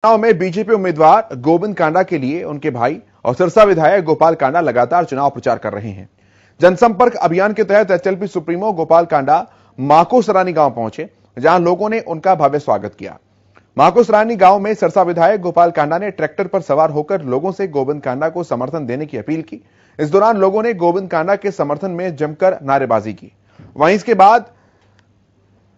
चुनाव में बीजेपी उम्मीदवार गोविंद कांडा के लिए उनके भाई और सिरसा विधायक गोपाल कांडा लगातार चुनाव प्रचार कर रहे हैं। जनसंपर्क अभियान के तहत एचएलपी सुप्रीमो गोपाल कांडा माकोसरानी गांव पहुंचे, जहां लोगों ने उनका भव्य स्वागत किया। माकोसरानी गांव में सिरसा विधायक गोपाल कांडा ने ट्रैक्टर पर सवार होकर लोगों से गोविंद कांडा को समर्थन देने की अपील की। इस दौरान लोगों ने गोविंद कांडा के समर्थन में जमकर नारेबाजी की। वहीं इसके बाद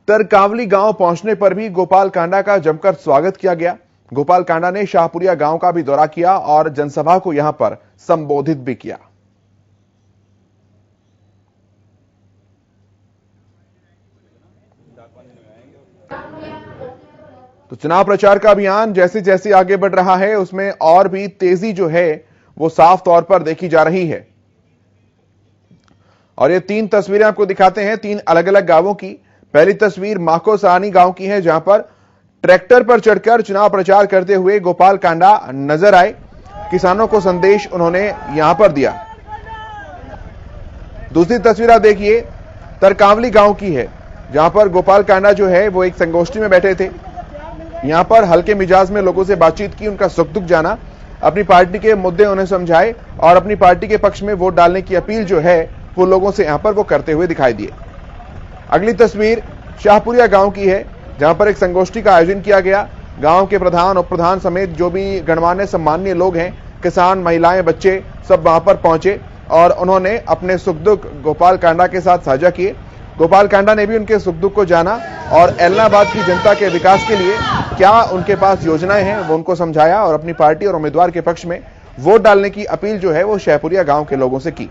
तरकावली गांव पहुंचने पर भी गोपाल कांडा का जमकर स्वागत किया गया। गोपाल कांडा ने शाहपुरिया गांव का भी दौरा किया और जनसभा को यहां पर संबोधित भी किया। तो चुनाव प्रचार का अभियान जैसे जैसे आगे बढ़ रहा है, उसमें और भी तेजी जो है वो साफ तौर पर देखी जा रही है। और ये तीन तस्वीरें आपको दिखाते हैं, तीन अलग अलग गांवों की। पहली तस्वीर माकोसरानी गांव की है, जहां पर ट्रैक्टर पर चढ़कर चुनाव प्रचार करते हुए गोपाल कांडा नजर आए। किसानों को संदेश उन्होंने यहां पर दिया। दूसरी तस्वीर आप देखिए, तरकावली गांव की है, जहां पर गोपाल कांडा जो है वो एक संगोष्ठी में बैठे थे। यहां पर हल्के मिजाज में लोगों से बातचीत की, उनका सुख दुख जाना, अपनी पार्टी के मुद्दे उन्हें समझाए और अपनी पार्टी के पक्ष में वोट डालने की अपील जो है वो लोगों से यहां पर वो करते हुए दिखाई दिए। अगली तस्वीर शाहपुरिया गांव की है, जहां पर एक संगोष्ठी का आयोजन किया गया। गांव के प्रधान, उप प्रधान समेत जो भी गणमान्य सम्माननीय लोग हैं, किसान, महिलाएं, बच्चे, सब वहां पर पहुंचे और उन्होंने अपने सुख दुख गोपाल कांडा के साथ साझा किए। गोपाल कांडा ने भी उनके सुख दुख को जाना और एलनाबाद की जनता के विकास के लिए क्या उनके पास योजनाएं हैं वो उनको समझाया और अपनी पार्टी और उम्मीदवार के पक्ष में वोट डालने की अपील जो है वो शाहपुरिया गांव के लोगों से की।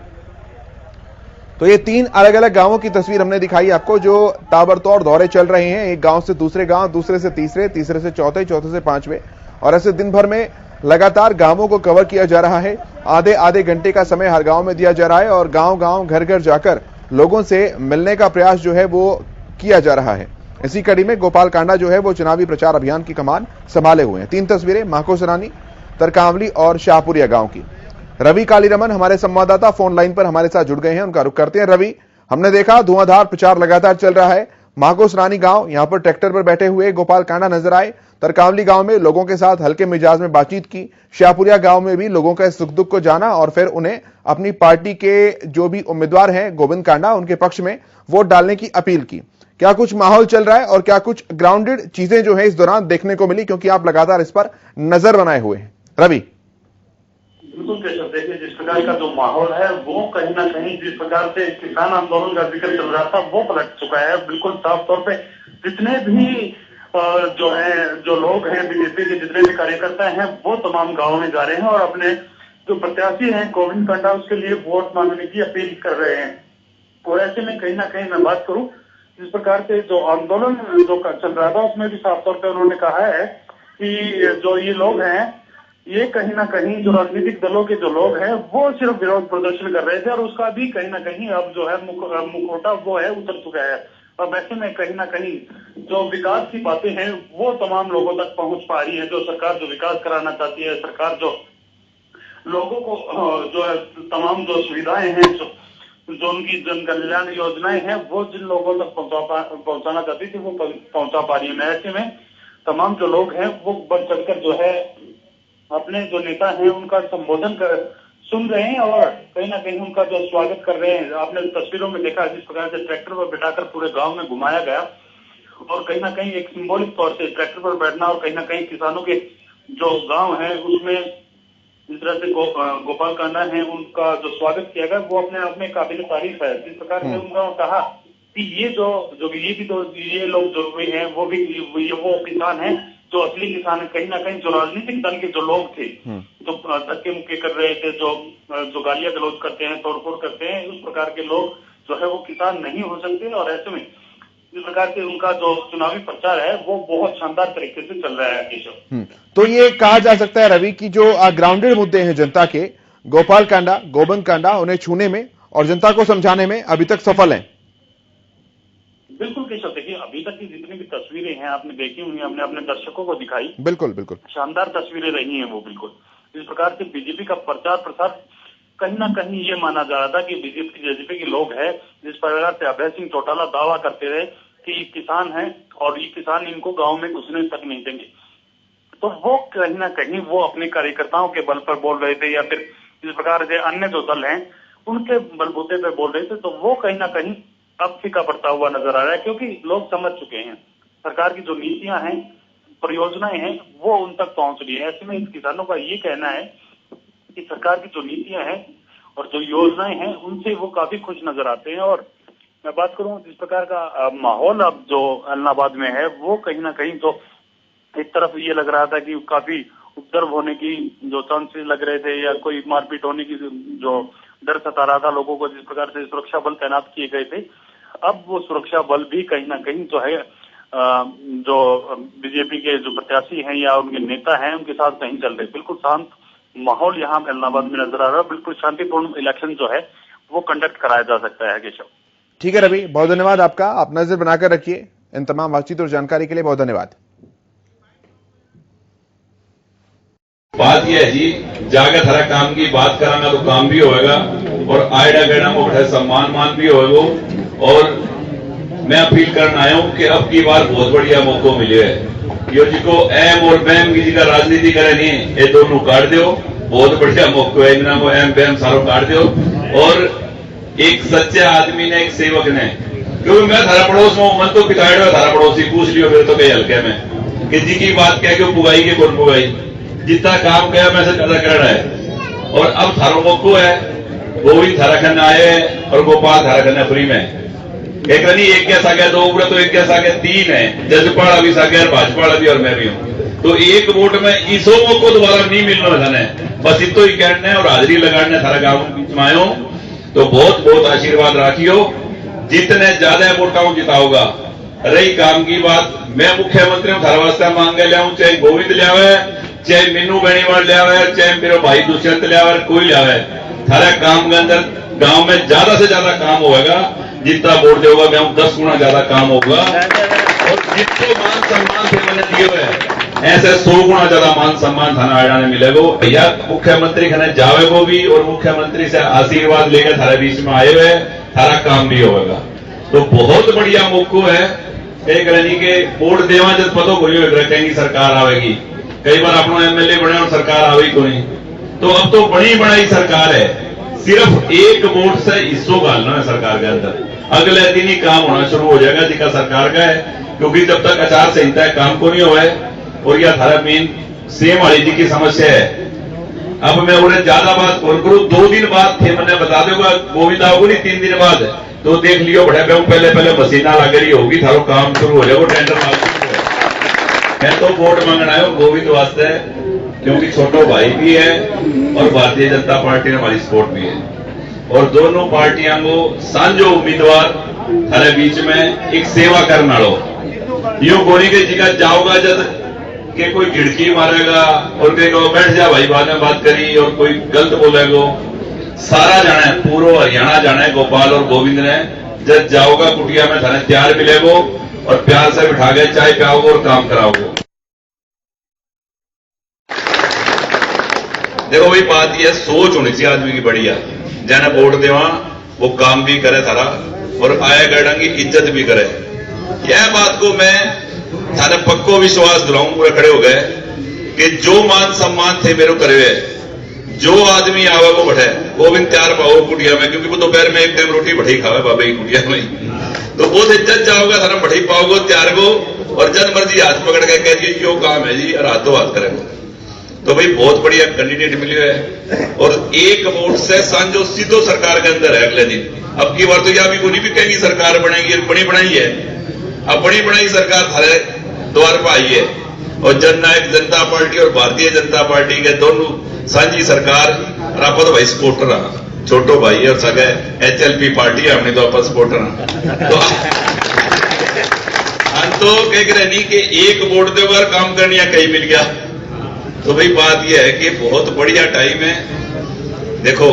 तो ये तीन अलग अलग गांवों की तस्वीर हमने दिखाई आपको, जो ताबड़तोड़ दौरे चल रहे हैं, एक गांव से दूसरे गांव, दूसरे से तीसरे, तीसरे से चौथे, चौथे से पांचवें, और ऐसे दिन भर में लगातार गांवों को कवर किया जा रहा है। आधे आधे घंटे का समय हर गांव में दिया जा रहा है और गांव गांव, घर घर जाकर लोगों से मिलने का प्रयास जो है वो किया जा रहा है। इसी कड़ी में गोपाल कांडा जो है वो चुनावी प्रचार अभियान की कमान संभाले हुए हैं। तीन तस्वीरें माकोसरानी, तरकावली और शाहपुरिया गांव की। रवि कालीरमन हमारे संवाददाता फोन लाइन पर हमारे साथ जुड़ गए हैं, उनका रुख करते हैं। रवि, हमने देखा धुआंधार प्रचार लगातार चल रहा है। माकोसरानी गांव, यहां पर ट्रैक्टर पर बैठे हुए गोपाल कांडा नजर आए। तरकावली गांव में लोगों के साथ हल्के मिजाज में बातचीत की। शाहपुरिया गांव में भी लोगों का सुख दुख को जाना और फिर उन्हें अपनी पार्टी के जो भी उम्मीदवार हैं गोविंद कांडा, उनके पक्ष में वोट डालने की अपील की। क्या कुछ माहौल चल रहा है और क्या कुछ ग्राउंडेड चीजें जो है इस दौरान देखने को मिली, क्योंकि आप लगातार इस पर नजर बनाए हुए हैं? रवि, बिल्कुल केशव, देखिए जिस प्रकार का जो माहौल है वो कहीं ना कहीं जिस प्रकार से किसान आंदोलन का जिक्र चल रहा था वो पलट चुका है। बिल्कुल साफ तौर पे जितने भी जो लोग हैं, बीजेपी के जितने भी कार्यकर्ता हैं, वो तमाम गाँव में जा रहे हैं और अपने जो प्रत्याशी हैं गोविंद कांडा, उसके लिए वोट मांगने की अपील कर रहे हैं। और ऐसे में कहीं ना कहीं मैं बात करूं, जिस प्रकार से जो आंदोलन जो चल रहा था उसमें भी साफ तौर पर उन्होंने कहा है कि जो ये लोग हैं, ये कहीं ना कहीं जो राजनीतिक दलों के जो लोग हैं वो सिर्फ विरोध प्रदर्शन कर रहे थे और उसका भी कहीं ना कहीं अब जो है मुखौटा वो है उतर चुका है। अब ऐसे में कहीं ना कहीं जो विकास की बातें हैं वो तमाम लोगों तक पहुंच पा रही है। जो सरकार जो विकास कराना चाहती है, सरकार जो लोगों को जो है तमाम जो सुविधाएं हैं, जो उनकी जन कल्याण योजनाएं हैं, वो जिन लोगों तक पहुंचाना चाहती थी वो पहुंचा पा रही है। ऐसे में तमाम जो लोग हैं वो बढ़ चढ़कर जो है अपने जो नेता हैं उनका संबोधन सुन रहे हैं और कहीं ना कहीं उनका जो स्वागत कर रहे हैं। आपने तस्वीरों में देखा जिस प्रकार से ट्रैक्टर पर बिठाकर पूरे गांव में घुमाया गया और कहीं ना कहीं एक सिंबॉलिक तौर से ट्रैक्टर पर बैठना और कहीं ना कहीं किसानों के जो गांव है उसमें जिस तरह से गोपाल कांडा है उनका जो स्वागत किया गया वो अपने आप में काबिल तारीफ है। जिस प्रकार से उनका कहा कि ये लोग जो भी हैं वो किसान हैं, जो असली किसान है। कहीं ना कहीं जो राजनीतिक दल के जो लोग थे जो धक्के मुक्के कर रहे थे, जो गालियां गलौज करते हैं, तोड़फोड़ करते हैं, उस प्रकार के लोग जो है वो किसान नहीं हो सकते। और ऐसे में इस प्रकार से उनका जो चुनावी प्रचार है वो बहुत शानदार तरीके से चल रहा है केशव। तो ये कहा जा सकता है रवि की जो ग्राउंडेड मुद्दे हैं जनता के, गोपाल कांडा, गोविंद कांडा उन्हें छूने में और जनता को समझाने में अभी तक सफल हैं। बिल्कुल केशव, देखिए अभी तक की जितनी भी तस्वीरें हैं आपने देखी हुई, हमने अपने दर्शकों को दिखाई, बिल्कुल बिल्कुल शानदार तस्वीरें रही हैं वो। बिल्कुल इस प्रकार से बीजेपी का प्रचार प्रसार कहीं ना कहीं ये माना जा रहा था कि बीजेपी के लोग हैं, जिस प्रकार से अभय सिंह चौटाला दावा करते रहे कि किसान हैं और ये किसान इनको गांव में घुसने तक नहीं देंगे। तो वो कहीं ना कहीं वो अपने कार्यकर्ताओं के बल पर बोल रहे थे, या फिर इस प्रकार से अन्य जो दल हैं उनके बलबूते पर बोल रहे थे। तो वो कहीं ना कहीं अब फीका पड़ता हुआ नजर आ रहा है, क्योंकि लोग समझ चुके हैं सरकार की जो नीतियां हैं, परियोजनाएं हैं, वो उन तक पहुंच रही है। ऐसे में इन किसानों का ये कहना है कि सरकार की जो नीतियां हैं और जो योजनाएं हैं उनसे वो काफी खुश नजर आते हैं। और मैं बात करूं जिस प्रकार का माहौल अब जो ऐलनाबाद में है, वो कहीं ना कहीं तो एक तरफ ये लग रहा था कि काफी उपद्रव होने की जो चांसेस लग रहे थे, या कोई मारपीट होने की जो डर सता रहा था लोगों को, जिस प्रकार से सुरक्षा बल तैनात किए गए थे, अब वो सुरक्षा बल भी कहीं ना कहीं जो है जो बीजेपी के जो प्रत्याशी हैं या उनके नेता हैं उनके साथ नहीं चल रहे। बिल्कुल शांत माहौल यहाँ ऐलनाबाद में नजर आ रहा है। बिल्कुल शांतिपूर्ण इलेक्शन जो है वो कंडक्ट कराया जा सकता है। केशव, ठीक है रवि, बहुत धन्यवाद आपका। आप नजर बनाकर रखिए। इन तमाम बातचीत और जानकारी के लिए बहुत धन्यवाद। बात यह है जी, जाकर हरा काम की बात करांगा तो काम भी होएगा और आयडा गैडा को बैठे सम्मान मान भी होएगा। और मैं अपील करना आया हूं कि अब की बार बहुत बढ़िया मौका मिले है। यो जी को एम और बैम की जी का राजनीति करे नहीं, ये दोनों काट दो। बहुत बढ़िया मौका है, इतना को एम बैम सारो काट दो। और एक सच्चे आदमी ने, एक सेवक ने, क्योंकि मैं थारा पड़ोस में मन तो पिताड़ थारा पड़ोसी पूछ लियो फिर तो कई हल्के में कि जी की बात कह के पुगाई के कौन पुगाई, जितना काम किया मैं से ज्यादा कर रहा है। और अब थारो मौको है, गोविंद थारा खन्ना आए और गोपाल थारा खन्ना फ्री में। एक नहीं एक गैस आ गया, दो उबरा तो एक गैस आ गया, तीन है, जजपाड़ा भी आ गया, भाजपाड़ा भी और मैं भी हूं। तो एक वोट में इसो मौको दोबारा नहीं मिलना था, बस इतो ही कहना है और हाजिरी लगाने थारा गांव बीच में आयो। तो बहुत बहुत आशीर्वाद राखियो, जितने ज्यादा वोटाओं जिताओगा। रही काम की बात, मैं मुख्यमंत्री थारा वास्ते मांगे लिया, चाहे गोविंद लियावे, चाहे मीनू बेनीवाल लियावे, चाहे मेरे भाई दुष्यंत लियावे, कोई लियावे, थारा काम के अंदर गांव में ज्यादा से ज्यादा काम होगा। जितना वोट देगा गांव 10 गुना ज्यादा काम होगा। और जितने मान सम्मान से मैंने दिए हुए ऐसे 100 गुना ज्यादा मान सम्मान थाना आयडा ने मिलेगा। भैया मुख्यमंत्री खाने जावे को भी और मुख्यमंत्री से आशीर्वाद लेकर थारे बीच में आए हुए, थारा काम भी होगा। तो बहुत बढ़िया मौको है। एक रही के वोट देवा जब पतो खोलियो कहेंगी सरकार आवेगी। कई बार अपना एमएलए बने और सरकार आवेगी को नहीं। तो अब तो बड़ी बनाई सरकार है, सिर्फ एक वोट से हिस्सों डालना है सरकार के अंदर। अगले दिन ही काम होना शुरू हो जाएगा जिसका सरकार का है, क्योंकि जब तक आचार संहिता काम को नहीं हुआ है। और यह थारा मेन सेम वाली जी की समस्या है। अब मैं उन्हें ज्यादा बात करूं, 2 दिन बाद थे मैंने बता दूंगा, गोविंद आओगे नहीं 3 दिन बाद, तो देख लियो बड़े पहले मशीना लग रही होगी, थारो काम शुरू हो जाएगा, टेंडर मैं तो वोट मांगना है गोविंद वास्ते, क्योंकि छोटो भाई भी है और भारतीय जनता पार्टी ने हमारी सपोर्ट भी है। और दोनों पार्टियां को सांझो उम्मीदवार थारे बीच में एक सेवा करना लो। यो गोरी के जिका जाओगा जब के कोई झिड़की मारेगा और कहेगा बैठ जा भाई बाद में बात करी, और कोई गलत बोलेगा, सारा जाना है, पूरा हरियाणा जाना है। गोपाल और गोविंद ने जब जाओगा कुटिया में थाने तैयार मिलेगो और प्यार से बिठा के चाय पियाओगे और काम कराओगे। देखो भाई बात यह सोच होनी चाहिए आदमी की बढ़िया, जाने वोट देवा वो काम भी करे थारा और आया गड़ा की इज्जत भी करे। यह बात को मैं थाने पक्को विश्वास दिलाऊं, पूरे खड़े हो गए कि जो मान सम्मान थे मेरे करे हुए, जो आदमी आवे वो बैठे। गोविंद तैयार पाओ कुटिया में, क्योंकि वो दोपहर में एक टाइम रोटी बढ़ी खावे बाबा की कुटिया में, तो वो इज्जत जाओगा थारा बढ़ी पाओगे तैयार को, और जब मर्जी हाथ पकड़ के कह दिए जो काम है जी और हाथों हाथ करेंगे। तो भाई बहुत बढ़िया कैंडिडेट मिले है और एक वोट से सांझो सीधो सरकार के अंदर है अगले दिन। अब की बार तो यह भी कोई भी कहेंगी सरकार बनेगी, बड़ी बनाई है, अब बड़ी बनाई सरकार थारे द्वार पर आई है। और जननायक जनता पार्टी और भारतीय जनता पार्टी के दोनों सांझी सरकार, और आप तो भाई सपोर्टर रहा, छोटो भाई और सगे HLP पार्टी है, हमने तो आप सपोर्टर तो हम तो कह रहे नहीं कि एक वोट देकर काम करनी है कहीं मिल गया। तो भाई बात यह है कि बहुत बढ़िया टाइम है। देखो